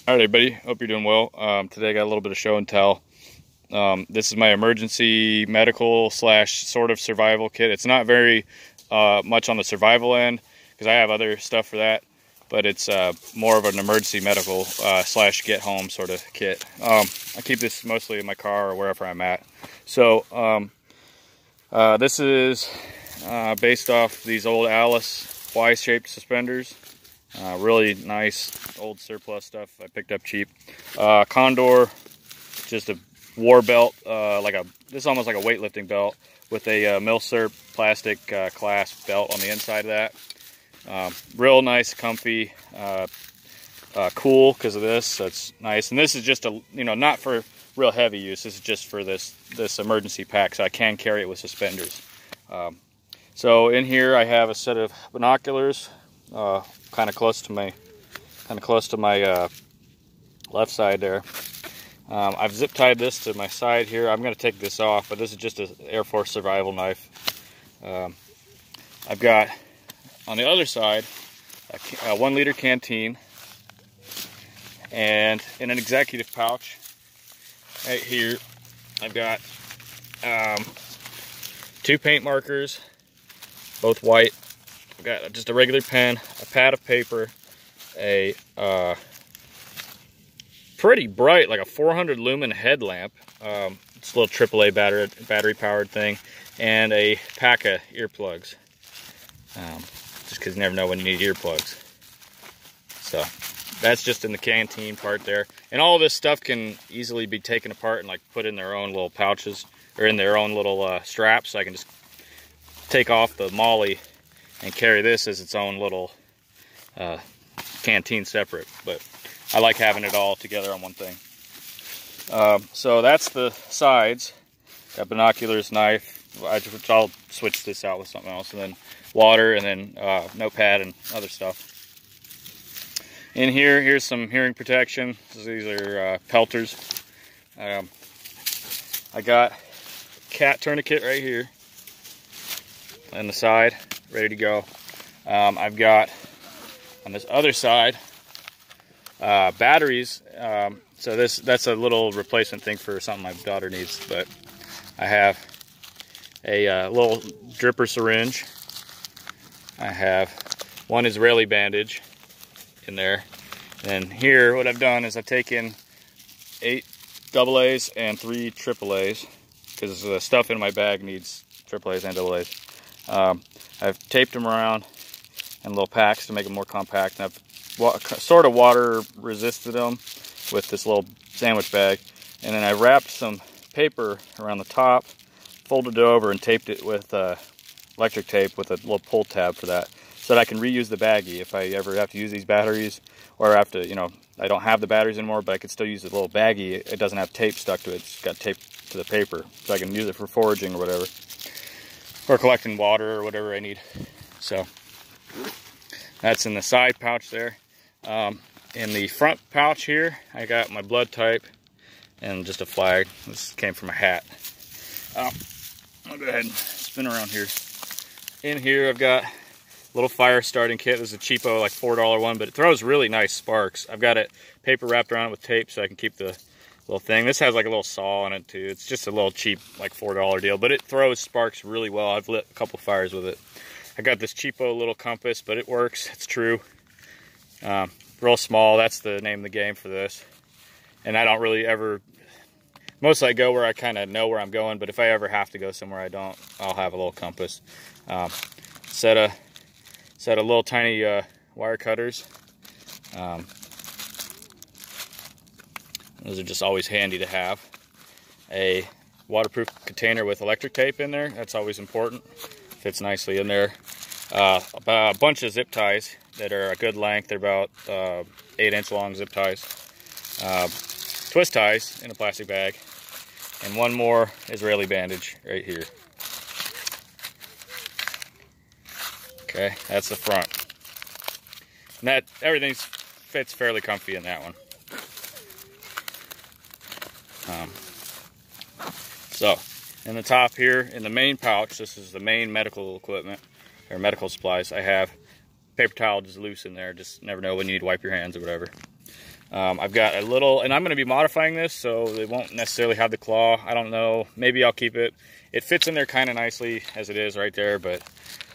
All right, everybody. Hope you're doing well. Today I got a little bit of show and tell. This is my emergency medical / sort of survival kit. It's not very much on the survival end because I have other stuff for that, but it's more of an emergency medical / get home sort of kit. I keep this mostly in my car or wherever I'm at. So this is based off these old Alice Y-shaped suspenders. Really nice old surplus stuff I picked up cheap. Condor, just a war belt, this is almost like a weightlifting belt with a Milsurp plastic clasp belt on the inside of that. Real nice, comfy, cool because of this. So it's nice, and this is just a not for real heavy use. This is just for this emergency pack, so I can carry it with suspenders. So in here I have a set of binoculars. Kind of close to my left side there. I've zip tied this to my side here. I'm going to take this off, but this is just an Air Force survival knife. I've got on the other side a 1 liter canteen, and in an executive pouch right here I've got 2 paint markers, both white. I've got just a regular pen, a pad of paper, a pretty bright, like a 400 lumen headlamp. It's a little AAA battery powered thing, and a pack of earplugs. Just because you never know when you need earplugs. So that's just in the canteen part there. And all of this stuff can easily be taken apart and like put in their own little pouches or in their own little straps. So I can just take off the MOLLE and carry this as its own little canteen separate, but I like having it all together on one thing. So that's the sides. Got binoculars, knife, I'll switch this out with something else, and then water, and then notepad and other stuff. In here, here's some hearing protection. These are pelters. I got cat tourniquet right here on the side, ready to go. I've got on this other side batteries. So that's a little replacement thing for something my daughter needs. But I have a little dripper syringe. I have one Israeli bandage in there. And here, what I've done is I've taken 8 AA's and 3 AAA's because the stuff in my bag needs AAA's and AA's. I've taped them around in little packs to make them more compact, and I've sort of water resisted them with this little sandwich bag, and then I wrapped some paper around the top, folded it over, and taped it with electric tape with a little pull tab for that, so that I can reuse the baggie if I ever have to use these batteries, or have to, I don't have the batteries anymore, but I could still use the little baggie. It doesn't have tape stuck to it, it's got tape to the paper, so I can use it for foraging or whatever, or collecting water or whatever I need. So that's in the side pouch there. In the front pouch here, I got my blood type and just a flag. This came from a hat. I'll go ahead and spin around here. In here I've got a little fire starting kit. This is a cheapo, like $4 one, but it throws really nice sparks. I've got it paper wrapped around it with tape so I can keep the little thing. This has like a little saw on it too. It's just a little cheap, like $4 deal, but it throws sparks really well. I've lit a couple fires with it. I got this cheapo little compass, but it works. It's true. Real small. That's the name of the game for this. And I don't really ever. Mostly I go where I kind of know where I'm going, but if I ever have to go somewhere I don't, I'll have a little compass. Set of little tiny wire cutters. Those are just always handy to have. A waterproof container with electric tape in there. That's always important. Fits nicely in there. A bunch of zip ties that are a good length. They're about 8-inch long zip ties. Twist ties in a plastic bag. And one more Israeli bandage right here. Okay, that's the front. And everything fits fairly comfy in that one. So, in the top here, in the main pouch, this is the main medical equipment, or medical supplies. I have paper towel just loose in there, just never know when you need to wipe your hands or whatever. I've got a little, and I'm going to be modifying this, so they won't necessarily have the claw. I don't know. Maybe I'll keep it. It fits in there kind of nicely as it is right there, but,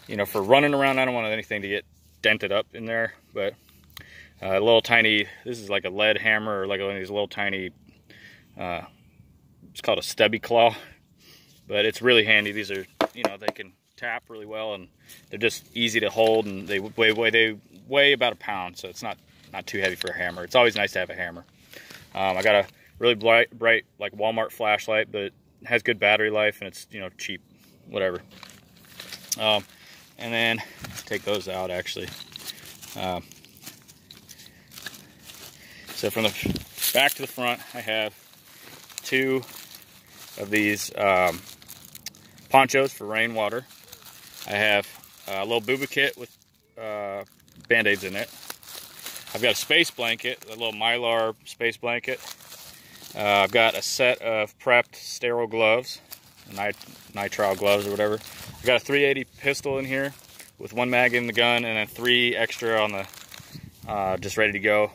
you know, for running around, I don't want anything to get dented up in there. But a little tiny, this is like a lead hammer, or like one of these little tiny, it's called a stubby claw, but it's really handy. These are, you know, they can tap really well, and they're just easy to hold, and they weigh about a pound, so it's not too heavy for a hammer. It's always nice to have a hammer. I got a really bright like Walmart flashlight, but it has good battery life, and it's, you know, cheap, whatever. And then take those out actually. So from the back to the front, I have 2 of these ponchos for rainwater. I have a little booba kit with Band-Aids in it. I've got a space blanket, a little Mylar space blanket. I've got a set of prepped sterile gloves, nitrile gloves or whatever. I've got a 380 pistol in here with 1 mag in the gun, and then 3 extra on the, just ready to go.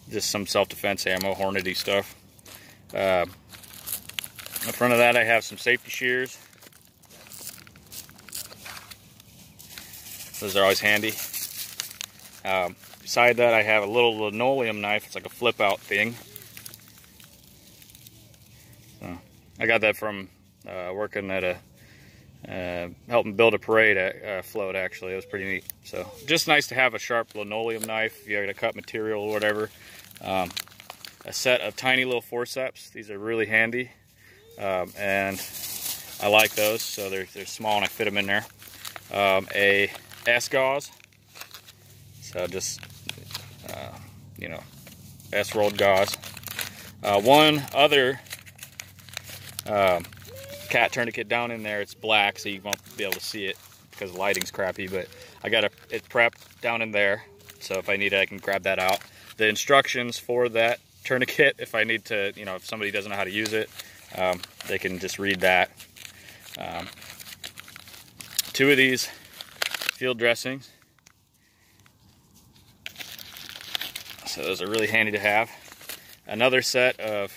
Just some self-defense ammo, Hornady stuff. In front of that, I have some safety shears. Those are always handy. Beside that, I have a little linoleum knife. It's like a flip-out thing. So I got that from working at a helping build a parade float. Actually, it was pretty neat. So just nice to have a sharp linoleum knife if you're gonna cut material or whatever. A set of tiny little forceps. These are really handy, and I like those. So they're small, and I fit them in there. A S-gauze. So just, you know, S-rolled gauze. One other cat tourniquet down in there. It's black, so you won't be able to see it because the lighting's crappy, but I got it prepped down in there. So if I need it, I can grab that out. The instructions for that tourniquet, if I need to, you know, if somebody doesn't know how to use it, they can just read that. 2 of these field dressings. So those are really handy to have. Another set of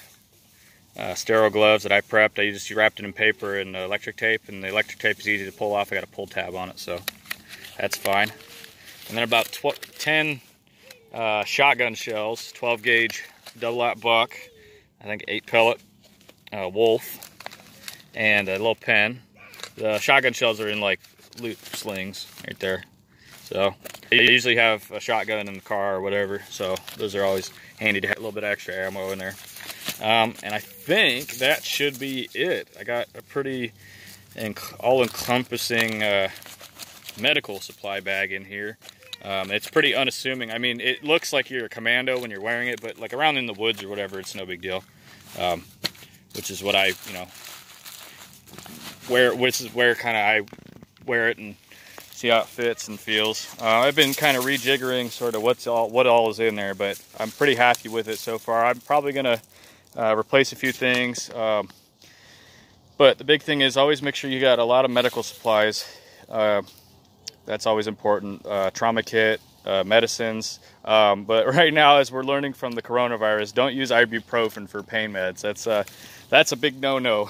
sterile gloves that I prepped. I just wrapped it in paper and electric tape, and the electric tape is easy to pull off. I got a pull tab on it, so that's fine. And then about 10 shotgun shells, 12 gauge double-aught buck, I think 8 pellet Wolf, and a little pen. The shotgun shells are in like loot slings right there. So I usually have a shotgun in the car or whatever, so those are always handy to have a little bit of extra ammo in there. And I think that should be it. I got a pretty all-encompassing medical supply bag in here. It's pretty unassuming. I mean, it looks like you're a commando when you're wearing it, but like around in the woods or whatever, it's no big deal. Which is what I, you know, which is where kind of I wear it and see how it fits and feels. I've been kind of rejiggering sort of what all is in there, but I'm pretty happy with it so far. I'm probably gonna replace a few things, but the big thing is always make sure you got a lot of medical supplies. That's always important. Trauma kit, medicines. But right now, as we're learning from the coronavirus, don't use ibuprofen for pain meds. That's a big no-no.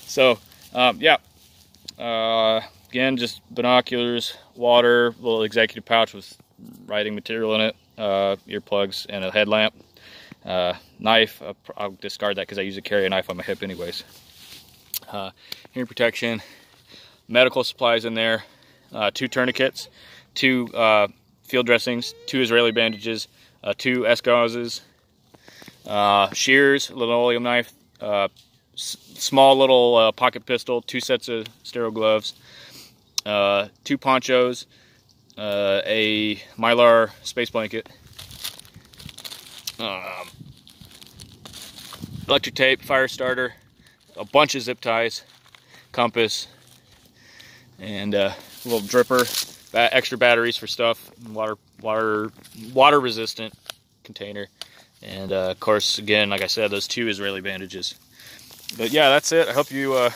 So yeah. Again, just binoculars, water, little executive pouch with writing material in it, earplugs, and a headlamp. Knife, I'll discard that because I usually carry a knife on my hip anyways. Hearing protection, medical supplies in there, 2 tourniquets, 2 field dressings, 2 Israeli bandages, 2 S-gauzes, shears, linoleum knife, small little pocket pistol, 2 sets of sterile gloves, 2 ponchos, a Mylar space blanket, electric tape, fire starter, a bunch of zip ties, compass, and a little dripper, extra batteries for stuff, water resistant container, and of course, again, like I said, those 2 Israeli bandages. But yeah, that's it. I hope you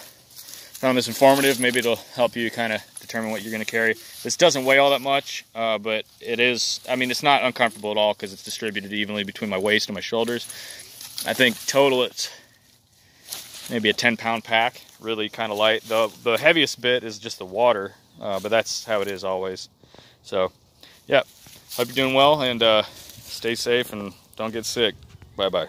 found this informative. Maybe it'll help you kind of determine what you're going to carry. This doesn't weigh all that much, but it is, I mean, it's not uncomfortable at all because it's distributed evenly between my waist and my shoulders. I think total it's maybe a 10-pound pack, really kind of light. The heaviest bit is just the water, but that's how it is always. So, yeah, hope you're doing well, and stay safe and don't get sick. Bye-bye.